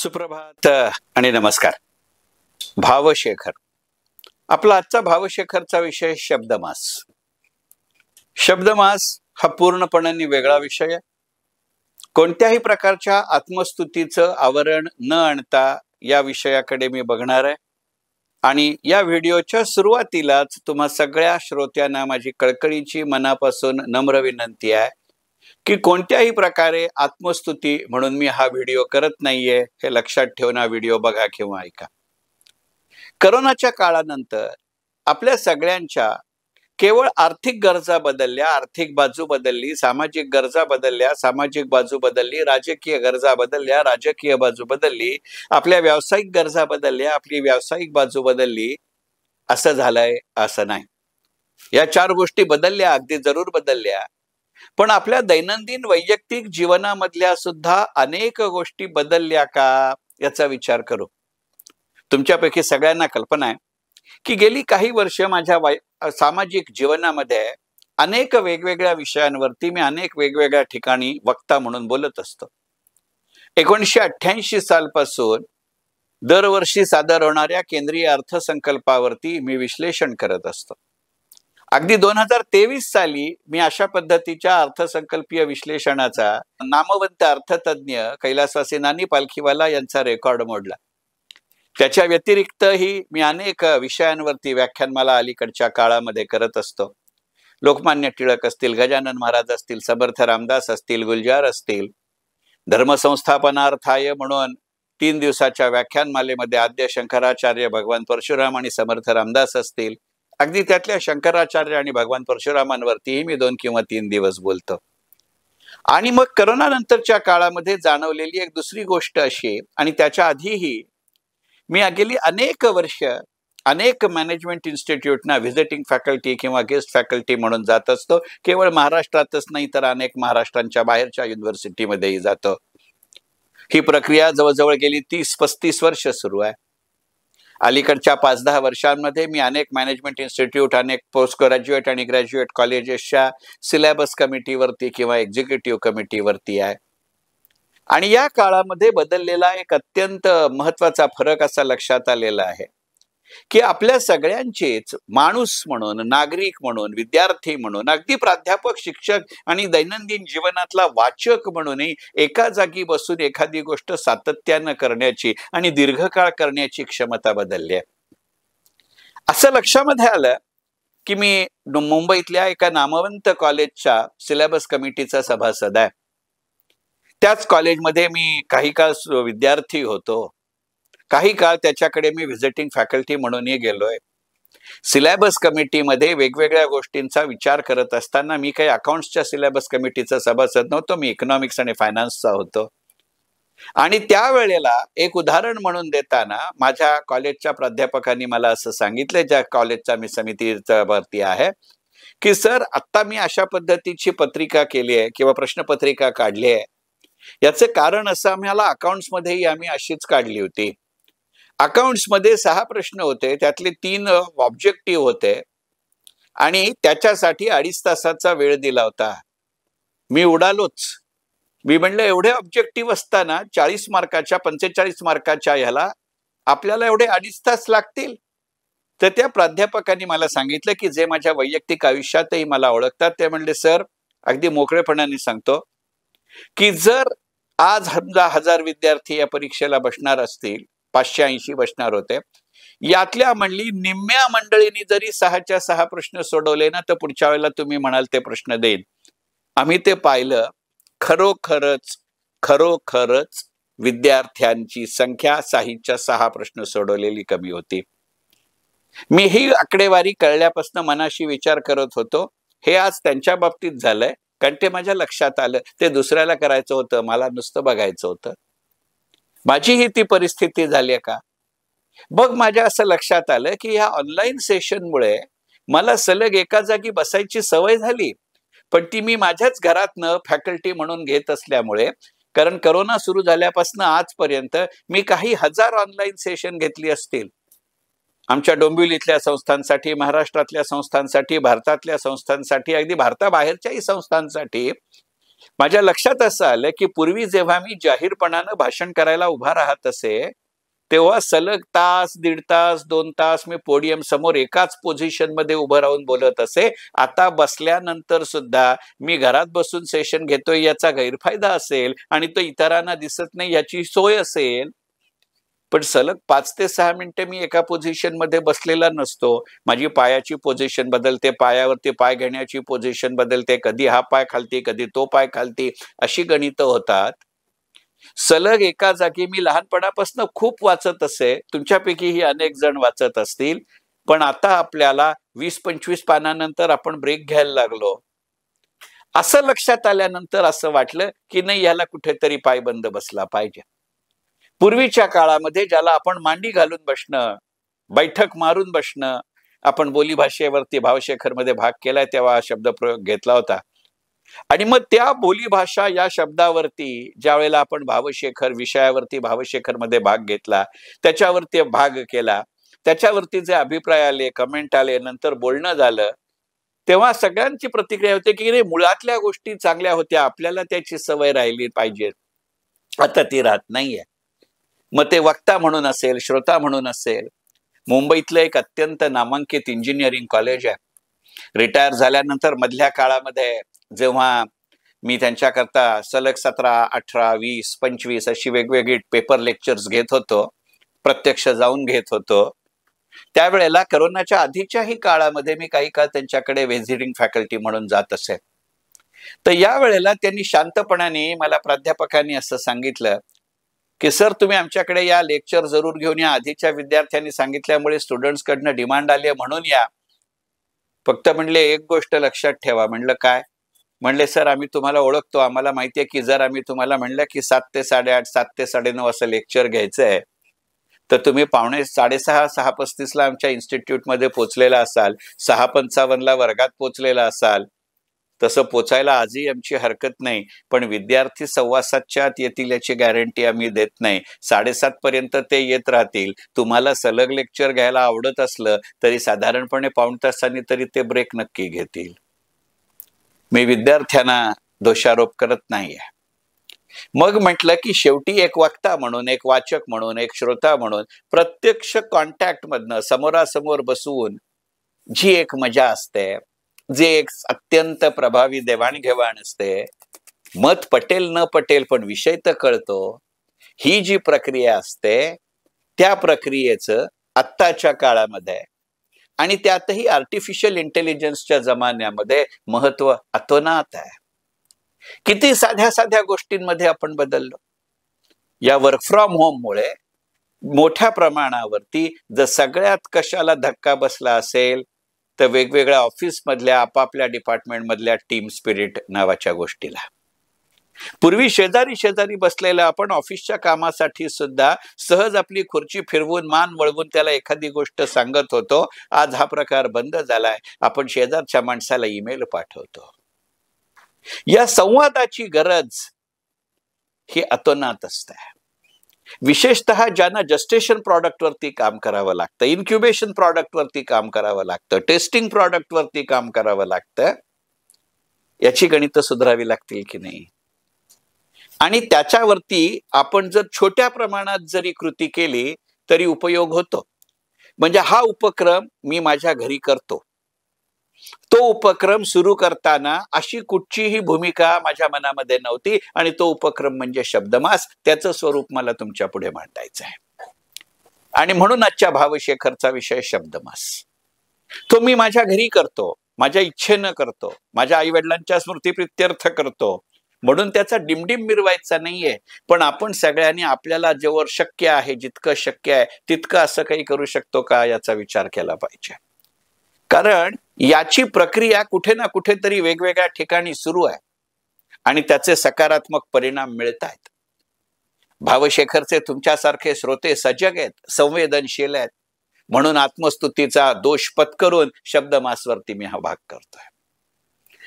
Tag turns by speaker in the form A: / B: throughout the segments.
A: सुप्रभात आणि नमस्कार. भावशेखर. आपला आजचा भावशेखरचा विषय शब्दमास. शब्दमास हा पूर्णपणे वेगळा विषय आहे. कोणत्याही प्रकारच्या आत्मस्तुतीचं आवरण न आणता या विषयाकडे मी बघणार आहे आणि या व्हिडिओच्या सुरुवातीलाच तुम्हा सगळ्या श्रोत्यांना माझी कळकळीची मनापासून नम्र विनंती आहे की कोणत्याही प्रकारे आत्मस्तुती म्हणून मी हा व्हिडिओ करत नाहीये हे लक्षात ठेवून हा व्हिडिओ बघा किंवा ऐका. करोनाच्या काळानंतर आपल्या सगळ्यांच्या केवळ आर्थिक गरजा बदलल्या, आर्थिक बाजू बदलली, सामाजिक गरजा बदलल्या, सामाजिक बाजू बदलली, राजकीय गरजा बदलल्या, राजकीय बाजू बदलली, आपल्या व्यावसायिक गरजा बदलल्या, आपली व्यावसायिक बाजू बदलली. असं झालंय असं नाही. या चार गोष्टी बदलल्या, अगदी जरूर बदलल्या. पण आपल्या दैनंदिन वैयक्तिक जीवनामधल्या सुद्धा अनेक गोष्टी बदलल्या का याचा विचार करू. तुमच्यापैकी सगळ्यांना कल्पना आहे की गेली काही वर्ष माझ्या सामाजिक जीवनामध्ये अनेक वेगवेगळ्या विषयांवरती मी अनेक वेगवेगळ्या ठिकाणी वक्ता म्हणून बोलत असतो. 1988 सालपासून दरवर्षी सादर होणाऱ्या केंद्रीय अर्थसंकल्पावरती मी विश्लेषण करत असतो. अगदी 2023 साली मी अशा पद्धतीच्या अर्थसंकल्पीय विश्लेषणाचा नामवंत अर्थतज्ञ कैलासवासी नानी पालखीवाला यांचा रेकॉर्ड मोडला. त्याच्या व्यतिरिक्तही मी अनेक विषयांवरती व्याख्यानमाला अलीकडच्या काळामध्ये करत असतो. लोकमान्य टिळक असतील, गजानन महाराज असतील, समर्थ रामदास असतील, गुलजार असतील. धर्मसंस्थापनार्थाय म्हणून 3 दिवसाच्या व्याख्यानमालेमध्ये आद्य शंकराचार्य भगवान परशुराम आणि समर्थ रामदास असतील. अगदी त्यातल्या शंकराचार्य आणि भगवान परशुरामांवरतीही मी 2 किंवा 3 दिवस बोलतो. आणि मग करोना नंतरच्या काळामध्ये जाणवलेली एक दुसरी गोष्ट अशी, आणि त्याच्या आधीही मी गेली अनेक वर्ष अनेक मॅनेजमेंट इन्स्टिट्यूटना व्हिजिटिंग फॅकल्टी किंवा गेस्ट फॅकल्टी म्हणून जात असतो. केवळ महाराष्ट्रातच नाही तर अनेक महाराष्ट्रांच्या बाहेरच्या युनिव्हर्सिटीमध्येही जातो. ही प्रक्रिया जवळजवळ गेली 30-35 वर्ष सुरू आहे. अलीकडच्या 5-10 वर्षांमध्ये मी अनेक मॅनेजमेंट इन्स्टिट्यूट, अनेक पोस्ट ग्रॅज्युएट आणि ग्रॅज्युएट कॉलेजेसच्या सिलेबस कमिटीवरती किंवा एक्झिक्युटिव्ह कमिटीवरती आहे. आणि या काळामध्ये बदललेला एक अत्यंत महत्वाचा फरक असा लक्षात आलेला आहे की आपल्या सगळ्यांचेच माणूस म्हणून, नागरिक म्हणून, विद्यार्थी म्हणून, अगदी प्राध्यापक, शिक्षक आणि दैनंदिन जीवनातला वाचक म्हणूनही एका जागी बसून एखादी गोष्ट सातत्यानं करण्याची आणि दीर्घकाळ करण्याची क्षमता बदलली आहे. असं लक्षामध्ये आलं की मी मुंबईतल्या एका नामवंत कॉलेजच्या सिलेबस कमिटीचा सभासद आहे. त्याच कॉलेजमध्ये मी काही काळ विद्यार्थी होतो. काही काळ त्याच्याकडे मी व्हिजिटिंग फॅकल्टी म्हणूनही गेलोय. सिलेबस कमिटीमध्ये वेगवेगळ्या गोष्टींचा विचार करत असताना मी काही अकाउंट्सच्या सिलेबस कमिटीचा सभासद नव्हतो. मी इकॉनॉमिक्स आणि फायनान्सचा होतो. आणि त्यावेळेला एक उदाहरण म्हणून देताना माझ्या कॉलेजच्या प्राध्यापकांनी मला असं सांगितलं, ज्या कॉलेजचा मी समितीचा वरती आहे, की सर, आता मी अशा पद्धतीची पत्रिका केली आहे किंवा प्रश्नपत्रिका काढली आहे. याचं कारण असं, आम्हाला अकाउंट्समध्येही आम्ही अशीच काढली होती. अकाउंट्समध्ये 6 प्रश्न होते, त्यातले 3 ऑब्जेक्टिव्ह होते आणि त्याच्यासाठी 2.5 तासाचा वेळ दिला होता. मी उडालोच. मी म्हणलं, एवढे ऑब्जेक्टिव्ह असताना 40 मार्काच्या 45 मार्काच्या ह्याला आपल्याला एवढे 2.5 तास लागतील? तर त्या प्राध्यापकांनी मला सांगितलं, की जे माझ्या वैयक्तिक आयुष्यातही मला ओळखतात, ते म्हणले, सर, अगदी मोकळेपणाने सांगतो की जर आज 1000 विद्यार्थी या परीक्षेला बसणार असतील, 580 बसणार होते, यातल्या म्हणली निम्म्या मंडळींनी जरी 6च्या 6 प्रश्न सोडवले ना, तर पुढच्या वेळेला तुम्ही म्हणाल ते प्रश्न देईन. आम्ही ते पाहिलं. खरोखरच विद्यार्थ्यांची संख्या 6च्या 6 प्रश्न सोडवलेली कमी होती. मी ही आकडेवारी कळल्यापासून मनाशी विचार करत होतो, हे आज त्यांच्या बाबतीत झालंय, कारण ते माझ्या लक्षात आलं. ते दुसऱ्याला करायचं होतं, मला नुसतं बघायचं होतं. माझीही ती परिस्थिती झाली आहे का? मग माझ्या असं लक्षात आलं की ह्या ऑनलाईन सेशनमुळे मला सलग एका जागी बसायची सवय झाली, पण ती मी माझ्याच घरातनं फॅकल्टी म्हणून घेत असल्यामुळे, कारण करोना सुरू झाल्यापासून आजपर्यंत मी काही 1000 ऑनलाईन सेशन घेतली असतील. आमच्या डोंबिवलीतल्या संस्थांसाठी, महाराष्ट्रातल्या संस्थांसाठी, भारतातल्या संस्थांसाठी, अगदी भारताबाहेरच्याही संस्थांसाठी माझ्या लक्षात असं आलं की पूर्वी जेव्हा मी जाहीरपणानं भाषण करायला उभा राहत असे, तेव्हा सलग तास, 1.5 तास, 2 तास मी पोडियम समोर एकाच पोझिशन मध्ये उभं राहून बोलत असे. आता बसल्यानंतर सुद्धा मी घरात बसून सेशन घेतोय याचा गैरफायदा असेल आणि तो इतरांना दिसत नाही याची सोय असेल, पण सलग 5 ते 6 मिनिटे मी एका पोझिशन मध्ये बसलेला नसतो. माझी पायाची पोझिशन बदलते, पायावरती पाय घेण्याची पोझिशन बदलते, कधी हा पाय खालती, कधी तो पाय खालती, अशी गणितं होतात. सलग एका जागी मी लहानपणापासून खूप वाचत असे, तुमच्यापैकीही अनेक जण वाचत असतील, पण आता आपल्याला 20-25 पानानंतर आपण ब्रेक घ्यायला लागलो. असं लक्षात आल्यानंतर असं वाटलं की नाही, याला कुठेतरी पायबंद बसला पाहिजे. पूर्वीच्या काळामध्ये ज्याला आपण मांडी घालून बसणं, बैठक मारून बसणं, आपण बोलीभाषेवरती भावशेखरमध्ये भाग केलाय तेव्हा हा शब्दप्रयोग घेतला होता. आणि मग त्या बोलीभाषा या शब्दावरती ज्या वेळेला आपण भावशेखर विषयावरती भावशेखरमध्ये भाग घेतला, त्याच्यावरती भाग केला, त्याच्यावरती जे अभिप्राय आले, कमेंट आले, नंतर बोलणं झालं, तेव्हा सगळ्यांची प्रतिक्रिया होते की नाही, मुळातल्या गोष्टी चांगल्या होत्या, आपल्याला त्याची सवय राहिली पाहिजे. आता ती राहत नाहीये. मग ते वक्ता म्हणून असेल, श्रोता म्हणून असेल. मुंबईतलं एक अत्यंत नामांकित इंजिनिअरिंग कॉलेज आहे. रिटायर झाल्यानंतर मधल्या काळामध्ये जेव्हा मी त्यांच्याकरता सलग 17, 18, 20, 25 अशी वेगवेगळी पेपर लेक्चर्स घेत होतो, प्रत्यक्ष जाऊन घेत होतो, त्यावेळेला करोनाच्या आधीच्याही काळामध्ये मी काही काळ त्यांच्याकडे व्हिजिटिंग फॅकल्टी म्हणून जात असे. तर या वेळेला त्यांनी शांतपणाने मला प्राध्यापकांनी असं सांगितलं की सर, तुम्ही आमच्याकडे या, लेक्चर जरूर घेऊन या. आधीच्या विद्यार्थ्यांनी सांगितल्यामुळे स्टुडंट्सकडनं डिमांड आली म्हणून या. फक्त म्हणले एक गोष्ट लक्षात ठेवा. म्हणलं काय? म्हणले सर, आम्ही तुम्हाला ओळखतो, आम्हाला माहितीये की जर आम्ही तुम्हाला म्हणलं की 7 ते 8:30, 7 ते 9:30 असं लेक्चर घ्यायचंय, तर तुम्ही पावणे 6:30, 6:35 आमच्या इन्स्टिट्यूटमध्ये पोहोचलेला असाल, 6:55 वर्गात पोहोचलेला असाल. तसं पोचायला आजही आमची हरकत नाही, पण विद्यार्थी 6:15 आत येतील याची गॅरंटी आम्ही देत नाही. 7:30 पर्यंत ते येत राहतील. तुम्हाला सलग लेक्चर घ्यायला आवडत असलं तरी साधारणपणे पाऊण तासांनी तरी ते ब्रेक नक्की घेतील. मी विद्यार्थ्यांना दोषारोप करत नाहीये. मग म्हटलं की शेवटी एक वक्ता म्हणून, एक वाचक म्हणून, एक श्रोता म्हणून प्रत्यक्ष कॉन्टॅक्ट मधनं समोरासमोर बसून जी एक मजा असते, जे एक अत्यंत प्रभावी देवाणघेवाण असते, मत पटेल न पटेल पण विषय तर कळतो, ही जी प्रक्रिया असते, त्या प्रक्रियेचं आत्ताच्या काळामध्ये आणि त्यातही आर्टिफिशियल इंटेलिजन्सच्या जमान्यामध्ये महत्व अतोनात आहे. किती साध्या साध्या गोष्टींमध्ये आपण बदललो. या वर्क फ्रॉम होममुळे मोठ्या प्रमाणावरती जर सगळ्यात कशाला धक्का बसला असेल तर वेगवेगळ्या ऑफिस मधल्या आपापल्या डिपार्टमेंट मधल्या टीम स्पिरिट नावाच्या गोष्टीला. पूर्वी शेजारी शेजारी बसलेलं आपण ऑफिसच्या कामासाठी सुद्धा सहज आपली खुर्ची फिरवून मान वळवून त्याला एखादी गोष्ट सांगत होतो. आज हा प्रकार बंद झालाय. आपण शेजारच्या माणसाला ईमेल पाठवतो. या संवादाची गरज ही अतोनात असते. विशेषतः ज्यांना जस्टेशन प्रॉडक्ट वरती काम करावं लागतं, इन्क्युबेशन प्रॉडक्ट वरती काम करावं लागतं, टेस्टिंग प्रॉडक्ट वरती काम करावं लागतं, याची गणितं सुधारावी लागतील की नाही. आणि त्याच्यावरती आपण जर छोट्या प्रमाणात जरी कृती केली तरी उपयोग होतो. म्हणजे हा उपक्रम मी माझ्या घरी करतो. तो उपक्रम सुरू करताना अशी कुठचीही भूमिका माझ्या मनामध्ये नव्हती आणि तो उपक्रम म्हणजे शब्दमास. त्याचं स्वरूप मला तुमच्या पुढे मांडायचं आहे आणि म्हणून आजच्या भावशेखरचा विषय शब्दमास. तो मी माझ्या घरी करतो, माझ्या इच्छेनं करतो, माझ्या आई वडिलांच्या स्मृतीप्रित्यर्थ करतो, म्हणून त्याचा डिमडिम मिरवायचा नाहीये. पण आपण सगळ्यांनी आपल्याला जेवढं शक्य आहे, जितकं शक्य आहे तितकं असं काही करू शकतो का याचा विचार केला पाहिजे. कारण याची प्रक्रिया कुठे ना कुठेतरी वेगवेगळ्या ठिकाणी सुरू आहे आणि त्याचे सकारात्मक परिणाम मिळत आहेत. भावशेखरचे तुमच्यासारखे श्रोते सजग आहेत, संवेदनशील आहेत, म्हणून आत्मस्तुतीचा दोष पत्करून शब्दमासवरती मी हा भाग करतोय.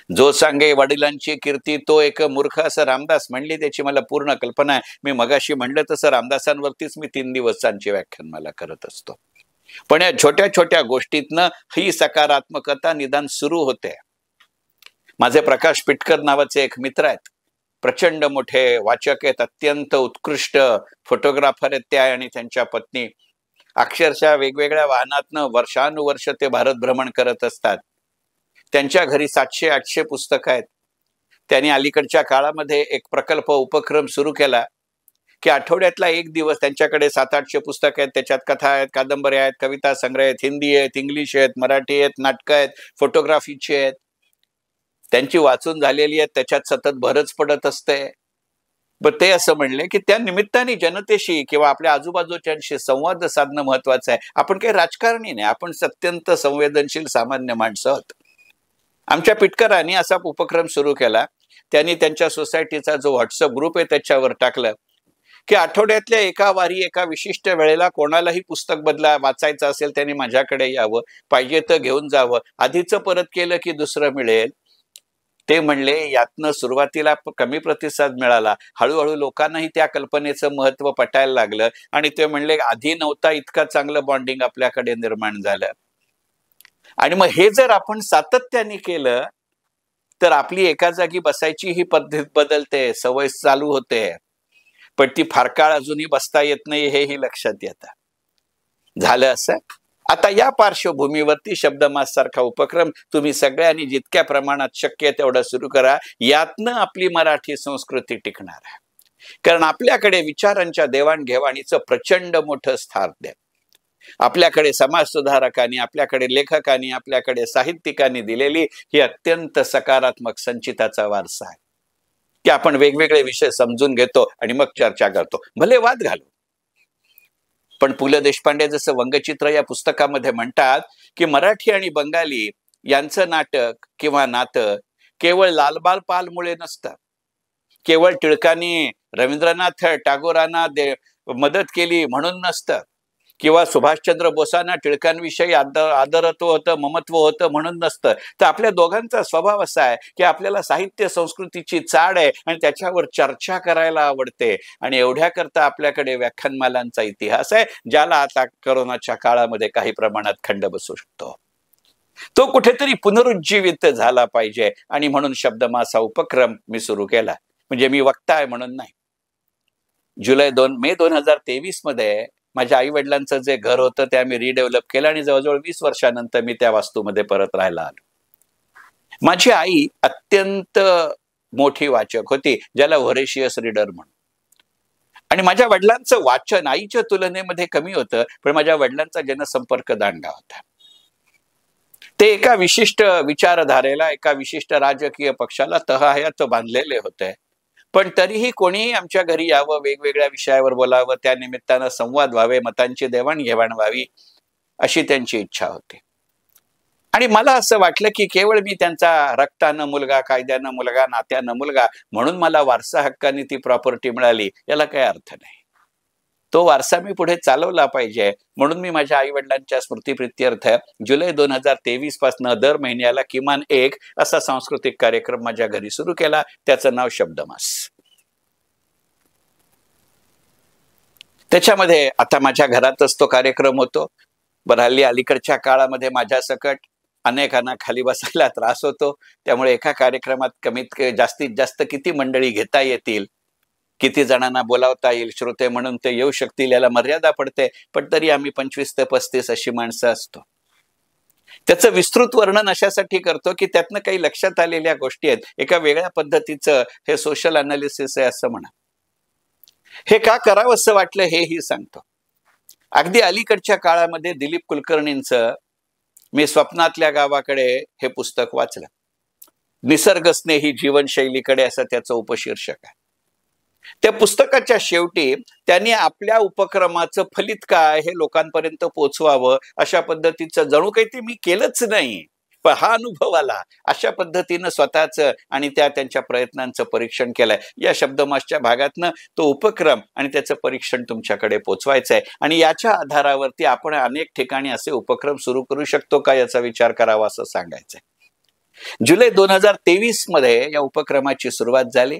A: जो सांगे वडिलांची कीर्ती तो एक मूर्ख, असं रामदास म्हणले, त्याची मला पूर्ण कल्पना आहे. मी मगाशी म्हणलं तसं रामदासांवरतीच मी 3 दिवसांची व्याख्यान मला करत असतो. पण या छोट्या छोट्या गोष्टीतनं ही सकारात्मकता निदान सुरू होते. माझे प्रकाश पिटकर नावाचे एक मित्र आहेत. प्रचंड मोठे वाचक आहेत, अत्यंत उत्कृष्ट फोटोग्राफर आहेत त्या आणि त्यांच्या पत्नी. अक्षरशः वेगवेगळ्या वाहनातनं वर्षानुवर्ष ते भारत भ्रमण करत असतात. त्यांच्या घरी 700-800 पुस्तकं आहेत. त्यांनी अलीकडच्या काळामध्ये एक प्रकल्प उपक्रम सुरू केला की आठवड्यातला एक दिवस त्यांच्याकडे 700-800 पुस्तकं आहेत. त्याच्यात कथा आहेत, कादंबऱ्या आहेत, कविता संग्रह आहेत, हिंदी आहेत, इंग्लिश आहेत, मराठी आहेत, नाटकं आहेत, फोटोग्राफीची आहेत. त्यांची वाचून झालेली आहेत, त्याच्यात सतत भरच पडत असते. पण ते असं म्हणले की त्या निमित्ताने जनतेशी किंवा आपल्या आजूबाजूच्यांशी संवाद साधणं महत्वाचं आहे. आपण काही राजकारणी नाही, आपण अत्यंत संवेदनशील सामान्य माणसं आहोत. आमच्या पिटकरांनी असा उपक्रम सुरू केला. त्यांनी त्यांच्या सोसायटीचा जो व्हॉट्सअप ग्रुप आहे त्याच्यावर टाकलं की आठवड्यातल्या एका वारी एका विशिष्ट वेळेला कोणालाही पुस्तक वाचायचं असेल त्यांनी माझ्याकडे यावं, पाहिजे तर घेऊन जावं. आधीचं परत केलं की दुसरं मिळेल. ते म्हणले यातनं सुरुवातीला कमी प्रतिसाद मिळाला, हळूहळू लोकांनाही त्या कल्पनेचं महत्व पटायला लागलं आणि ते म्हणले आधी नव्हता इतका चांगलं बॉन्डिंग आपल्याकडे निर्माण झालं. आणि मग हे जर आपण सातत्याने केलं तर आपली एका जागी बसायची ही पद्धत बदलते, सवय चालू होते. पण ती फार काळ अजूनही बसता येत नाही हेही लक्षात येतं. झालं असं. आता या पार्श्वभूमीवरती शब्दमास सारखा उपक्रम तुम्ही सगळ्यांनी जितक्या प्रमाणात शक्य आहे तेवढा सुरू करा. यातनं आपली मराठी संस्कृती टिकणार आहे. कारण आपल्याकडे विचारांच्या देवाणघेवाणीचं प्रचंड मोठं स्थान. आपल्याकडे समाजसुधारकांनी, आपल्याकडे लेखकांनी, आपल्याकडे साहित्यिकांनी दिलेली ही अत्यंत सकारात्मक संचिताचा वारसा आहे की आपण वेगवेगळे विषय समजून घेतो आणि मग चर्चा करतो, भले वाद घालू. पण पु ल देशपांडे जसं वंगचित्र या पुस्तकामध्ये म्हणतात की मराठी आणि बंगाली यांचं नाटक किंवा नातं केवळ लालबाल पालमुळे नसतं, केवळ टिळकांनी रवींद्रनाथ टागोरांना मदत केली म्हणून नसतं, किंवा सुभाषचंद्र बोसांना टिळकांविषयी आदरत्व होतं, ममत्व होतं म्हणून नसतं. तर आपल्या दोघांचा स्वभाव असा आहे की आपल्याला साहित्य संस्कृतीची चाड आहे आणि त्याच्यावर चर्चा करायला आवडते. आणि एवढ्या करता आपल्याकडे व्याख्यानमालांचा इतिहास आहे, ज्याला आता कोरोनाच्या काळामध्ये काही प्रमाणात खंड बसू शकतो. तो कुठेतरी पुनरुज्जीवित झाला पाहिजे आणि म्हणून शब्दमास हा उपक्रम मी सुरू केला. म्हणजे मी वक्ता आहे म्हणून नाही. मे 2023 मध्ये माझ्या आई वडिलांचं जे घर होतं ते आम्ही रिडेव्हलप केलं आणि जवळजवळ 20 वर्षानंतर मी त्या वास्तूमध्ये परत राहायला आलो. माझी आई अत्यंत मोठी वाचक होती, ज्याला व्होरेशियस रीडर म्हणून. आणि माझ्या वडिलांचं वाचन आईच्या तुलनेमध्ये कमी होतं, पण माझ्या वडिलांचा जनसंपर्क दांडगा होता. ते एका विशिष्ट विचारधारेला, एका विशिष्ट राजकीय पक्षाला तहयात बांधलेले होते. पण तरीही कोणीही आमच्या घरी यावं, वेगवेगळ्या विषयावर बोलावं, त्या निमित्तानं संवाद व्हावे, मतांची देवाणघेवाण व्हावी, अशी त्यांची इच्छा होती. आणि मला असं वाटलं की केवळ मी त्यांचा रक्तानं मुलगा, कायद्यानं मुलगा, नात्यानं मुलगा म्हणून मला वारसा हक्काने ती प्रॉपर्टी मिळाली, याला काही अर्थ नाही. तो वारसा मी पुढे चालवला पाहिजे. म्हणून मी माझ्या आई वडिलांच्या स्मृतिप्रित्यर्थ जुलै 2023 पासून दर महिन्याला किमान एक असा सांस्कृतिक कार्यक्रम माझ्या घरी सुरू केला. त्याचं नाव शब्दमास. त्याच्यामध्ये आता माझ्या घरातच तो कार्यक्रम होतो. बरं, अलीकडच्या काळामध्ये माझ्या सकट अनेकांना खाली बसायला त्रास होतो. त्यामुळे एका कार्यक्रमात जास्तीत जास्त किती मंडळी घेता येतील, किती जणांना बोलावता येईल श्रोते म्हणून ते येऊ शकतील, याला मर्यादा पडते. पण तरी आम्ही 25 ते 35 अशी माणसं असतो. त्याचं विस्तृत वर्णन अशासाठी करतो की त्यातनं काही लक्षात आलेल्या गोष्टी आहेत. एका वेगळ्या पद्धतीचं हे सोशल अनालिसिस आहे असं म्हणा. हे का करावं असं वाटलं हेही सांगतो. अगदी अलीकडच्या काळामध्ये दिलीप कुलकर्णींचं मी स्वप्नातल्या गावाकडे हे पुस्तक वाचलं. निसर्गस्नेही जीवनशैलीकडे असं त्याचं उपशीर्षक आहे. त्या पुस्तकाच्या शेवटी त्यांनी आपल्या उपक्रमाचं फलित काय हे लोकांपर्यंत पोचवावं अशा पद्धतीचं, जणू काही ते मी केलंच नाही पण हा अनुभव आला अशा पद्धतीनं स्वतःचं आणि त्यांच्या प्रयत्नांचं परीक्षण केलंय. या शब्दमासच्या भागातनं तो उपक्रम आणि त्याचं परीक्षण तुमच्याकडे पोचवायचं आहे. आणि याच्या आधारावरती आपण अनेक ठिकाणी असे उपक्रम सुरू करू शकतो का याचा विचार करावा असं सांगायचंय. जुलै 2023 मध्ये या उपक्रमाची सुरुवात झाली.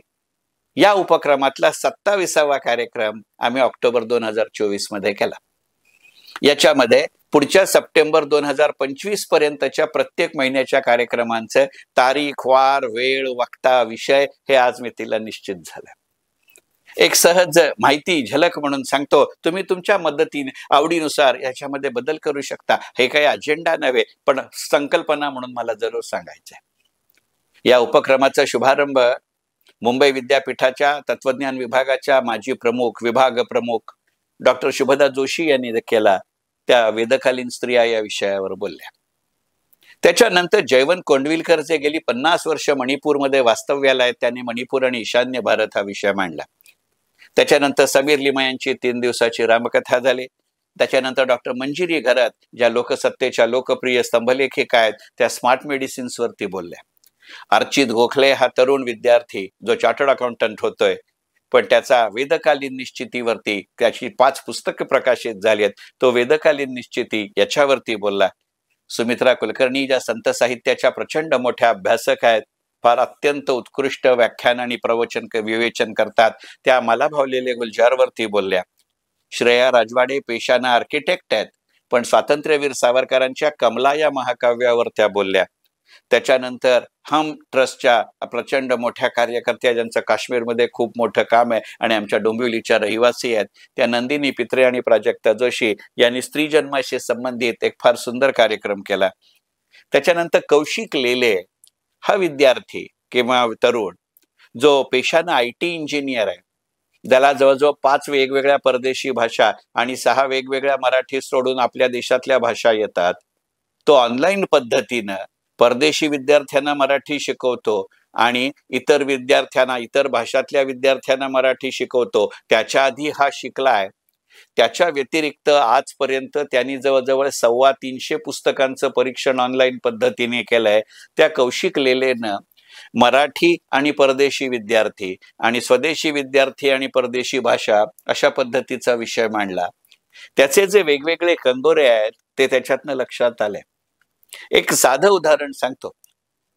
A: या उपक्रमातला 27वा कार्यक्रम आम्ही ऑक्टोबर 2024 मध्ये केला. याच्यामध्ये पुढच्या सप्टेंबर 2025 पर्यंतच्या प्रत्येक महिन्याच्या कार्यक्रमांचं तारीख, वार, वेळ, वक्ता, विषय हे आज मी तिला निश्चित झालं. एक सहज माहिती झलक म्हणून सांगतो, तुम्ही तुमच्या मदतीने आवडीनुसार याच्यामध्ये बदल करू शकता. हे काही अजेंडा नव्हे, पण संकल्पना म्हणून मला जरूर सांगायचंय. या उपक्रमाचा शुभारंभ मुंबई विद्यापीठाच्या तत्वज्ञान विभागाच्या माजी प्रमुख, विभाग प्रमुख डॉक्टर शुभदा जोशी यांनी केला. त्या वेदकालीन स्त्रिया या विषयावर बोलल्या. त्याच्यानंतर जयवंत कोंडविलकर जे गेली 50 वर्ष मणिपूरमध्ये वास्तव्याला आहेत, त्यांनी मणिपूर आणि ईशान्य भारत हा विषय मांडला. त्याच्यानंतर समीर लिमा यांची 3 दिवसाची रामकथा झाली. त्याच्यानंतर डॉक्टर मंजिरी घरात ज्या लोकसत्तेच्या लोकप्रिय स्तंभलेखिका आहेत, त्या स्मार्ट मेडिसिन्स वरती बोलल्या. अर्चित गोखले हा तरुण विद्यार्थी जो चार्टर्ड अकाउंटंट होतोय, पण त्याचा वेदकालीन निश्चितीवरती त्याची 5 पुस्तकं प्रकाशित झाली आहेत, तो वेदकालीन निश्चिती याच्यावरती बोलला. सुमित्रा कुलकर्णी ज्या संत साहित्याच्या प्रचंड मोठ्या अभ्यासक आहेत, फार अत्यंत उत्कृष्ट व्याख्यान आणि प्रवचन विवेचन करतात, त्या मला भावलेले गुलजारवरती बोलल्या. श्रेया राजवाडे पेशानं आर्किटेक्ट आहेत, पण स्वातंत्र्यवीर सावरकरांच्या कमला या महाकाव्यावर त्या बोलल्या. त्याच्यानंतर हम ट्रस्टच्या प्रचंड मोठ्या कार्यकर्त्या ज्यांचं काश्मीरमध्ये खूप मोठं काम आहे आणि आमच्या डोंबिवलीच्या रहिवासी आहेत, त्या नंदिनी पित्रे आणि प्राजक्ता जोशी यांनी स्त्री जन्माशी संबंधित एक फार सुंदर कार्यक्रम केला. त्याच्यानंतर कौशिक लेले हा विद्यार्थी किंवा तरुण जो पेशानं IT इंजिनियर आहे, त्याला जवळजवळ 5 वेगवेगळ्या परदेशी भाषा आणि 6 वेगवेगळ्या मराठी सोडून आपल्या देशातल्या भाषा येतात. तो ऑनलाईन पद्धतीनं परदेशी विद्यार्थ्यांना मराठी शिकवतो आणि इतर विद्यार्थ्यांना, इतर भाषातल्या विद्यार्थ्यांना मराठी शिकवतो. त्याच्या आधी हा शिकलाय. त्याच्या व्यतिरिक्त आजपर्यंत त्यांनी जवळजवळ 350 पुस्तकांचं परीक्षण ऑनलाईन पद्धतीने केलंय. त्या कौशिक लेलेनं मराठी आणि परदेशी विद्यार्थी आणि स्वदेशी विद्यार्थी आणि परदेशी भाषा अशा पद्धतीचा विषय मांडला. त्याचे जे वेगवेगळे कंगोरे आहेत ते त्याच्यातनं लक्षात आले. एक साधं उदाहरण सांगतो.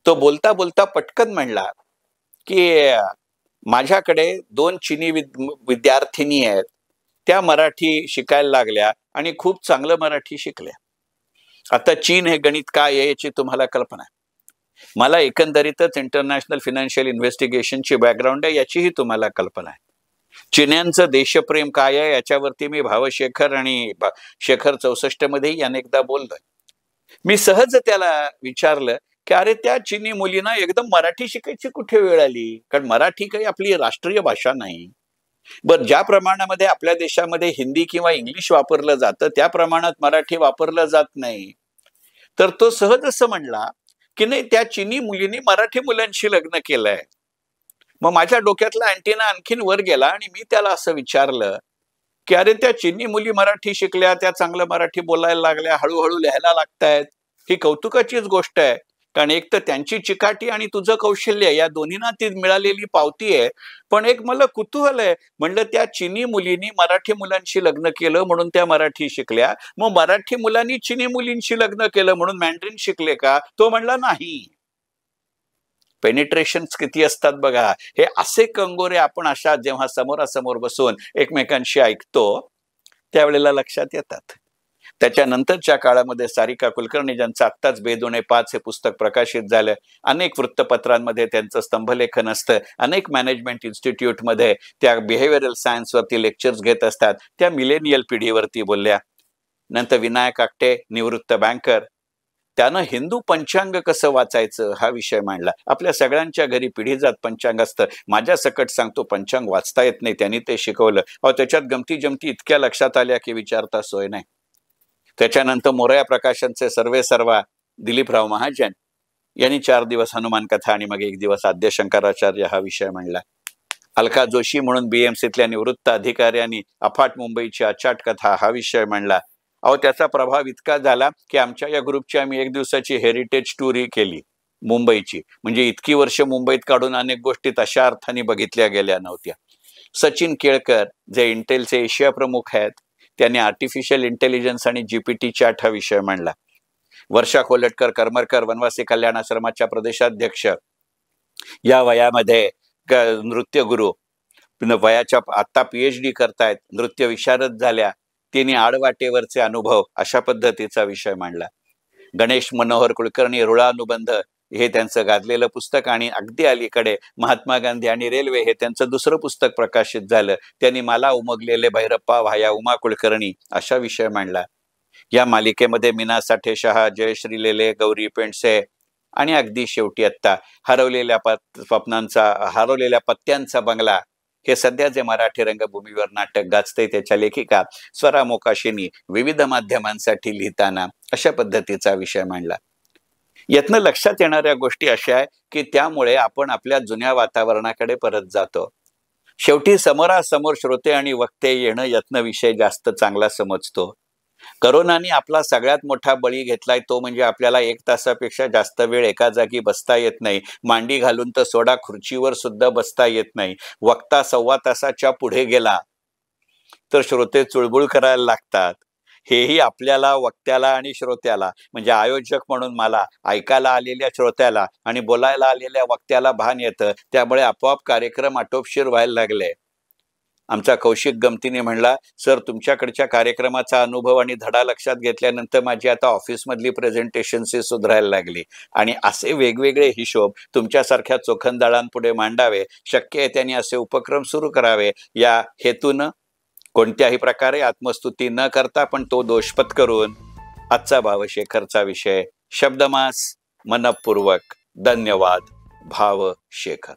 A: तो बोलता बोलता पटकन म्हणला की माझ्याकडे 2 चीनी विद्यार्थिनी आहेत, त्या मराठी शिकायला लागल्या आणि खूप चांगलं मराठी शिकल्या. आता चीन हे गणित काय आहे याची तुम्हाला कल्पना आहे. मला एकंदरीतच इंटरनॅशनल फायनान्शियल इन्व्हेस्टिगेशनची बॅकग्राऊंड आहे याचीही तुम्हाला कल्पना आहे. चिन्यांचं देशप्रेम काय आहे याच्यावरती मी भावशेखर आणि शेखर 64 मध्येही अनेकदा बोललोय. मी सहज त्याला विचारलं की अरे त्या चिनी मुलींना एकदम मराठी शिकायची कुठे वेळ आली? कारण मराठी काही आपली राष्ट्रीय भाषा नाही. बरं, ज्या प्रमाणामध्ये आपल्या देशामध्ये हिंदी किंवा इंग्लिश वापरलं जातं त्या प्रमाणात मराठी वापरलं जात नाही. तर तो सहज असं म्हणला की नाही, त्या चिनी मुलींनी मराठी मुलांशी लग्न केलंय. मग माझ्या डोक्यातला अँटिना आणखीन वर गेला आणि मी त्याला असं विचारलं की अरे त्या चिनी मुली मराठी शिकल्या, त्या चांगलं मराठी बोलायला लागल्या, हळूहळू लिहायला लागतायत, ही कौतुकाचीच गोष्ट आहे. कारण एक तर त्यांची चिकाटी आणि तुझं कौशल्य या दोन्हींना ती मिळालेली पावती आहे. पण एक मला कुतूहल आहे, म्हणलं त्या चिनी मुलींनी मराठी मुलांशी लग्न केलं म्हणून त्या मराठी शिकल्या, मग मराठी मुलांनी चिनी मुलींशी लग्न केलं म्हणून मॅन्ड्रिन शिकले का? तो म्हणला नाही. पेनिट्रेशन किती असतात बघा. हे असे कंगोरे आपण अशा जेव्हा समोरासमोर बसून एकमेकांशी ऐकतो त्यावेळेला लक्षात येतात. त्याच्यानंतरच्या काळामध्ये सारिका कुलकर्णी ज्यांचं आत्ताच बेदुणे 5 हे पुस्तक प्रकाशित झालं, अनेक वृत्तपत्रांमध्ये त्यांचं स्तंभलेखन असतं, अनेक मॅनेजमेंट इन्स्टिट्यूटमध्ये त्या बिहेव्हिअरल सायन्सवरती लेक्चर्स घेत असतात, त्या मिलेनियल पिढीवरती बोलल्या. नंतर विनायक आकटे निवृत्त बँकर, त्यानं हिंदू पंचांग कसं वाचायचं हा विषय मांडला. आपल्या सगळ्यांच्या घरी पिढीजात पंचांग असतं. माझ्या सकट सांगतो, पंचांग वाचता येत नाही, त्यांनी ते शिकवलं. त्याच्यात गमती जमती इतक्या लक्षात आल्या की विचारता सोय नाही. त्याच्यानंतर मोरया प्रकाशनचे सर्वेसर्वा दिलीपराव महाजन यांनी 4 दिवस हनुमान कथा आणि मग 1 दिवस आद्य शंकराचार्य हा विषय मांडला. अलका जोशी म्हणून BMCतल्या निवृत्त अधिकाऱ्यांनी अफाट मुंबईची अचाट कथा हा विषय मांडला. त्याचा प्रभाव इतका झाला की आमच्या या ग्रुपची आम्ही 1 दिवसाची हेरिटेज टूरही केली मुंबईची. म्हणजे इतकी वर्ष मुंबईत काढून अनेक गोष्टी तशा अर्थाने बघितल्या गेल्या नव्हत्या. सचिन केळकर जे इंटेलचे एशिया प्रमुख आहेत, त्यांनी आर्टिफिशियल इंटेलिजन्स आणि GPT चॅट हा विषय मांडला. वर्षा खोलटकर करमरकर वनवासी कल्याण आश्रमाच्या प्रदेशाध्यक्ष, या वयामध्ये नृत्य गुरु, वयाच्या आता PhD करतायत, नृत्य विशारद झाल्या. तिने आडवाटेवरचे अनुभव अशा पद्धतीचा विषय मांडला. गणेश मनोहर कुलकर्णी रुळानुबंध हे त्यांचं गाजलेलं पुस्तक आणि अगदी अलीकडे महात्मा गांधी आणि रेल्वे हे त्यांचं दुसरं पुस्तक प्रकाशित झालं. त्यांनी मला उमगलेले भैरप्पा व्हाया उमा कुलकर्णी अशा विषय मांडला. या मालिकेमध्ये मीना साठे शहा, जयश्री लेले, गौरी पेंडसे आणि अगदी शेवटी आत्ता हरवलेल्या पत्त्यांचा बंगला हे सध्या जे मराठी रंगभूमीवर नाटक गाजते त्याच्या लेखिका स्वरा मोकाशींनी विविध माध्यमांसाठी लिहिताना अशा पद्धतीचा विषय मांडला. यातनं लक्षात येणाऱ्या गोष्टी अशा आहे की त्यामुळे आपण आपल्या जुन्या वातावरणाकडे परत जातो. शेवटी समोरासमोर श्रोते आणि वक्ते येणं यातनं विषय जास्त चांगला समजतो. करोनाने आपला सगळ्यात मोठा बळी घेतलाय तो म्हणजे आपल्याला 1 तासापेक्षा जास्त वेळ एका जागी बसता येत नाही. मांडी घालून तर सोडा, खुर्चीवर सुद्धा बसता येत नाही. वक्ता 1.25 तासाच्या पुढे गेला तर श्रोते चुळबुळ करायला लागतात. हेही आपल्याला, वक्त्याला आणि श्रोत्याला म्हणजे आयोजक म्हणून मला, ऐकायला आलेल्या श्रोत्याला आणि बोलायला आलेल्या वक्त्याला भान येतं. त्यामुळे आपोआप कार्यक्रम आटोपशीर व्हायला लागले. आमचा कौशिक गमतीने म्हणला, सर तुमच्याकडच्या कार्यक्रमाचा अनुभव आणि धडा लक्षात घेतल्यानंतर माझी आता ऑफिसमधली प्रेझेंटेशन्सही सुधारायला लागली आणि असे वेगवेगळे हिशोब तुमच्यासारख्या चोखंदळांपुढे मांडावे, शक्य आहे त्यांनी असे उपक्रम सुरू करावे. या हेतून कोणत्याही प्रकारे आत्मस्तुती न करता पण तो दोषपत करून आजचा भावशेखरचा विषय शब्दमास मनपूर्वक धन्यवाद भावशेखर.